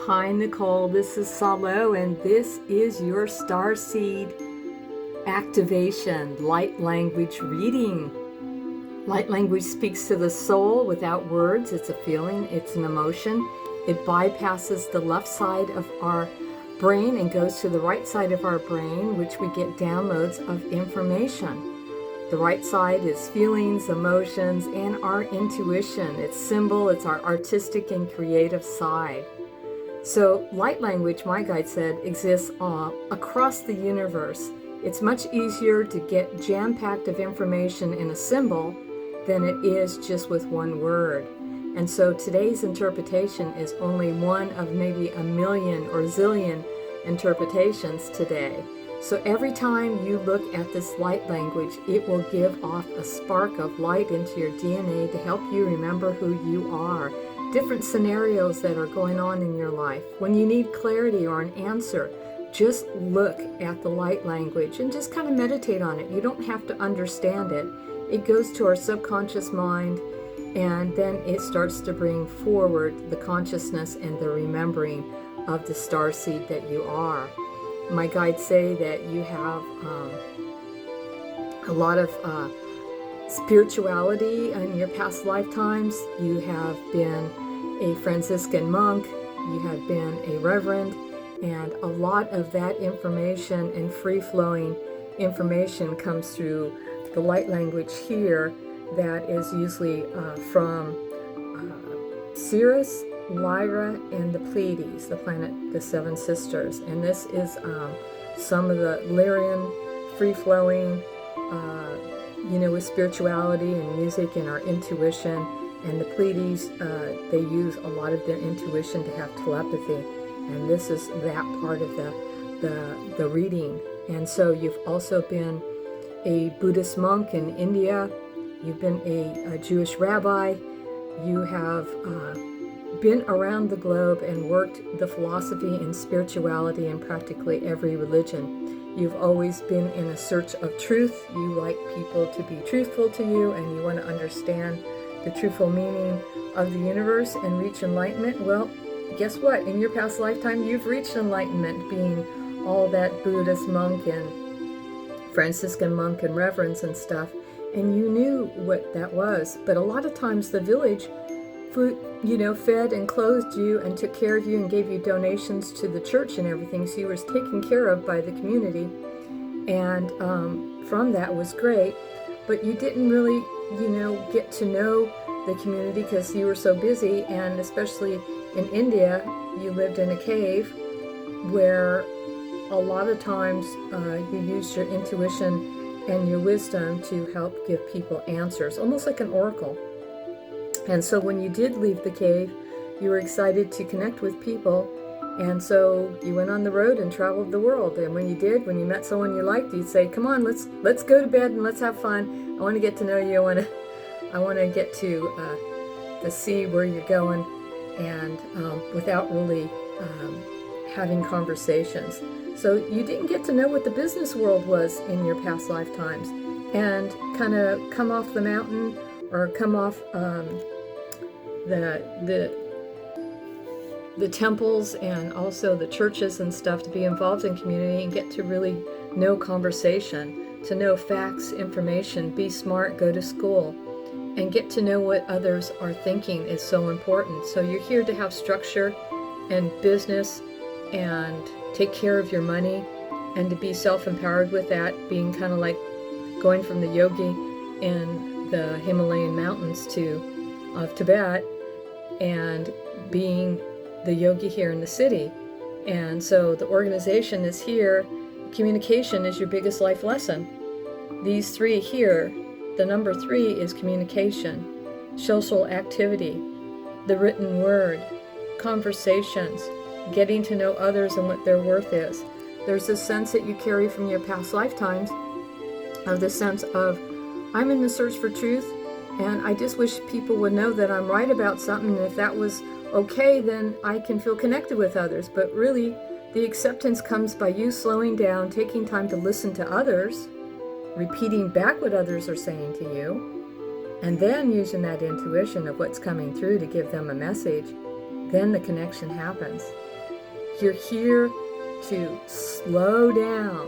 Hi Nicole, this is Salo, and this is your Starseed activation light language reading. Light language speaks to the soul without words. It's a feeling, it's an emotion. It bypasses the left side of our brain and goes to the right side of our brain, which we get downloads of information. The right side is feelings, emotions, and our intuition. It's symbol, it's our artistic and creative side. So light language, my guide said, exists across the universe. It's much easier to get jam-packed of information in a symbol than it is just with one word. And so today's interpretation is only one of maybe a million or zillion interpretations today. So every time you look at this light language, it will give off a spark of light into your DNA to help you remember who you are. Different scenarios that are going on in your life. When you need clarity or an answer, just look at the light language and just kind of meditate on it. You don't have to understand it. It goes to our subconscious mind, and then it starts to bring forward the consciousness and the remembering of the starseed that you are. My guides say that you have a lot of spirituality in your past lifetimes. You have been a Franciscan monk, you have been a reverend, and a lot of that information and free-flowing information comes through the light language here that is usually from Sirius, Lyra, and the Pleiades, the planet, the Seven Sisters. And this is some of the Lyrian free-flowing, with spirituality and music and our intuition. And the Pleiades, they use a lot of their intuition to have telepathy. And this is that part of the reading. And so you've also been a Buddhist monk in India. You've been a Jewish rabbi. You have been around the globe and worked the philosophy and spirituality in practically every religion. You've always been in a search of truth. You like people to be truthful to you, and you want to understand the truthful meaning of the universe and reach enlightenment. Well, guess what? In your past lifetime, you've reached enlightenment, being all that Buddhist monk and Franciscan monk and reverends and stuff, and you knew what that was. But a lot of times the village fed and clothed you and took care of you and gave you donations to the church and everything, so you were taken care of by the community, and from that was great. But you didn't really get to know the community because you were so busy, and especially in India, you lived in a cave where a lot of times you used your intuition and your wisdom to help give people answers, almost like an oracle. And so when you did leave the cave, you were excited to connect with people, and so you went on the road and traveled the world. And when you met someone you liked, you'd say, "Come on, let's go to bed and let's have fun. I want to get to know you. I want to get to see where you're going," and without really having conversations. So you didn't get to know what the business world was in your past lifetimes, and kind of come off the mountain or come off the temples and also the churches and stuff to be involved in community and get to really know conversation, to know facts, information, be smart, go to school, and get to know what others are thinking is so important. So you're here to have structure and business and take care of your money and to be self-empowered with that, being kind of like going from the yogi in the Himalayan mountains of Tibet and being the yogi here in the city. And so the organization is here. Communication is your biggest life lesson. These three here, the number 3 is communication, social activity, the written word, conversations, getting to know others and what their worth is. There's this sense that you carry from your past lifetimes of the sense of, I'm in the search for truth, and I just wish people would know that I'm right about something, and if that was okay, then I can feel connected with others. But really, the acceptance comes by you slowing down, taking time to listen to others, repeating back what others are saying to you, and then using that intuition of what's coming through to give them a message. Then the connection happens. you're here to slow down.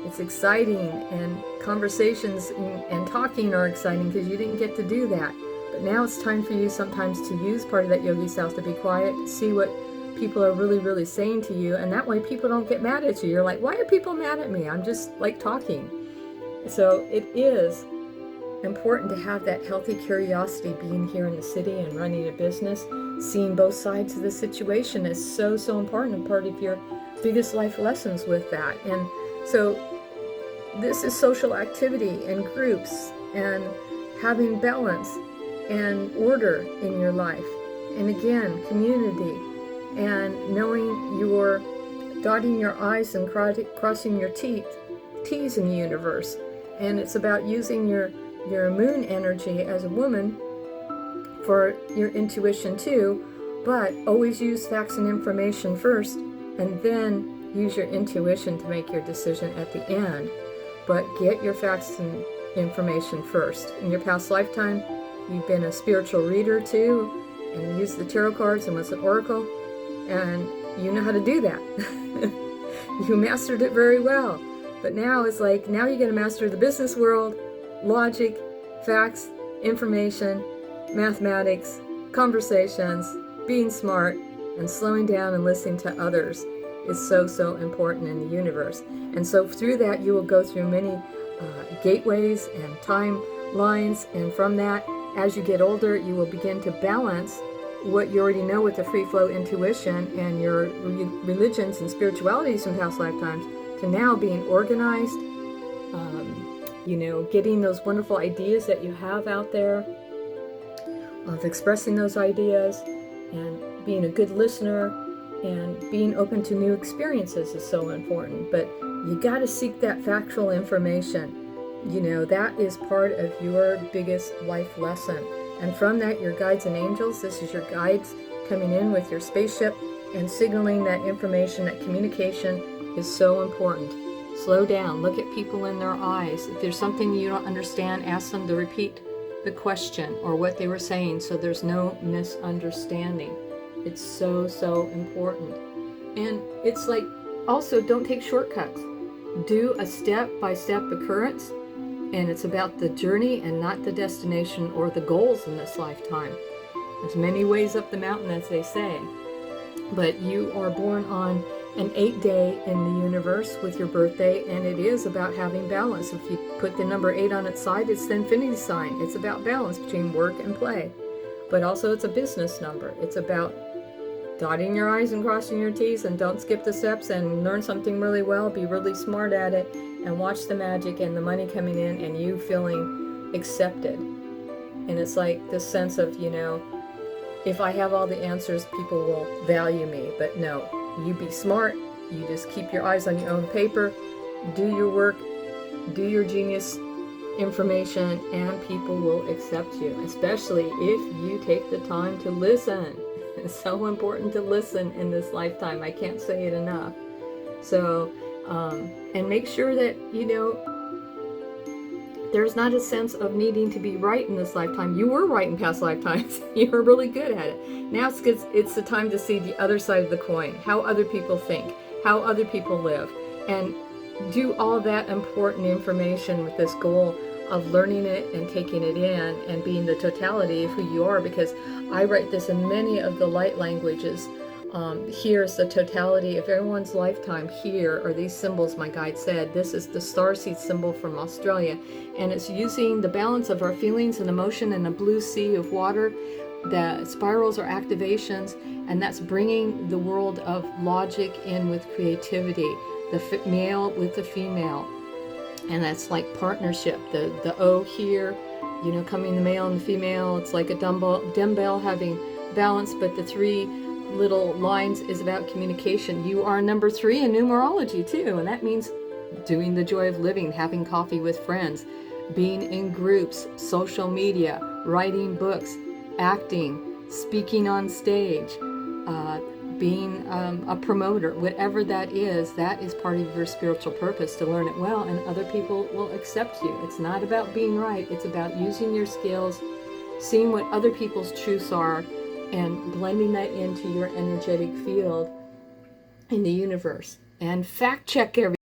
It's exciting, and conversations and talking are exciting because you didn't get to do that. But now it's time for you sometimes to use part of that yogi self to be quiet, see what people are really, really saying to you, and that way people don't get mad at you. You're like, why are people mad at me? I'm just like talking. So it is important to have that healthy curiosity. Being here in the city and running a business, seeing both sides of the situation is so, so important, and part of your biggest life lessons with that. And so this is social activity and groups and having balance and order in your life. And again, community and knowing you're dotting your I's and crossing your T's in the universe. And it's about using your moon energy as a woman for your intuition too, but always use facts and information first, and then use your intuition to make your decision at the end. But get your facts and information first. In your past lifetime, you've been a spiritual reader too, and used the tarot cards and was an oracle, and you know how to do that. You mastered it very well. But now it's like, now you're going to master the business world, logic, facts, information, mathematics, conversations, being smart, and slowing down and listening to others is so, so important in the universe. And so through that, you will go through many gateways and timelines, and from that, as you get older, you will begin to balance what you already know with the free flow intuition and your religions and spiritualities from past lifetimes to now being organized, getting those wonderful ideas that you have out there, of expressing those ideas and being a good listener and being open to new experiences is so important. But you got to seek that factual information. That is part of your biggest life lesson. And from that, your guides and angels, this is your guides coming in with your spaceship and signaling that information, that communication is so important. Slow down, look at people in their eyes. If there's something you don't understand, ask them to repeat the question or what they were saying so there's no misunderstanding. It's so, so important. And it's like, also don't take shortcuts. Do a step-by-step occurrence, and it's about the journey and not the destination or the goals in this lifetime. There's many ways up the mountain, as they say. But you are born on an 8th day in the universe with your birthday, and it is about having balance. If you put the number 8 on its side, it's the infinity sign. It's about balance between work and play. But also it's a business number. It's about dotting your I's and crossing your T's, and don't skip the steps, and learn something really well, be really smart at it, and watch the magic and the money coming in and you feeling accepted. And it's like this sense of, if I have all the answers, people will value me. But no, you be smart. You just keep your eyes on your own paper, do your work, do your genius information, and people will accept you, especially if you take the time to listen. It's so important to listen in this lifetime. I can't say it enough. So, and make sure that, there's not a sense of needing to be right in this lifetime. You were right in past lifetimes. You were really good at it. Now it's the time to see the other side of the coin, how other people think, how other people live, and do all that important information with this goal of learning it and taking it in and being the totality of who you are. Because I write this in many of the light languages. Here's the totality of everyone's lifetime. Here are these symbols my guide said. This is the starseed symbol from Australia, and it's using the balance of our feelings and emotion in a blue sea of water. The spirals are activations, and that's bringing the world of logic in with creativity, the male with the female, and that's like partnership. The O here, coming the male and the female, it's like a dumbbell having balance, but the 3 little lines is about communication. You are number 3 in numerology too, and that means doing the joy of living, having coffee with friends, being in groups, social media, writing books, acting, speaking on stage, being a promoter, whatever that is part of your spiritual purpose, to learn it well, and other people will accept you. It's not about being right, it's about using your skills, seeing what other people's truths are, and blending that into your energetic field in the universe. And fact check everything.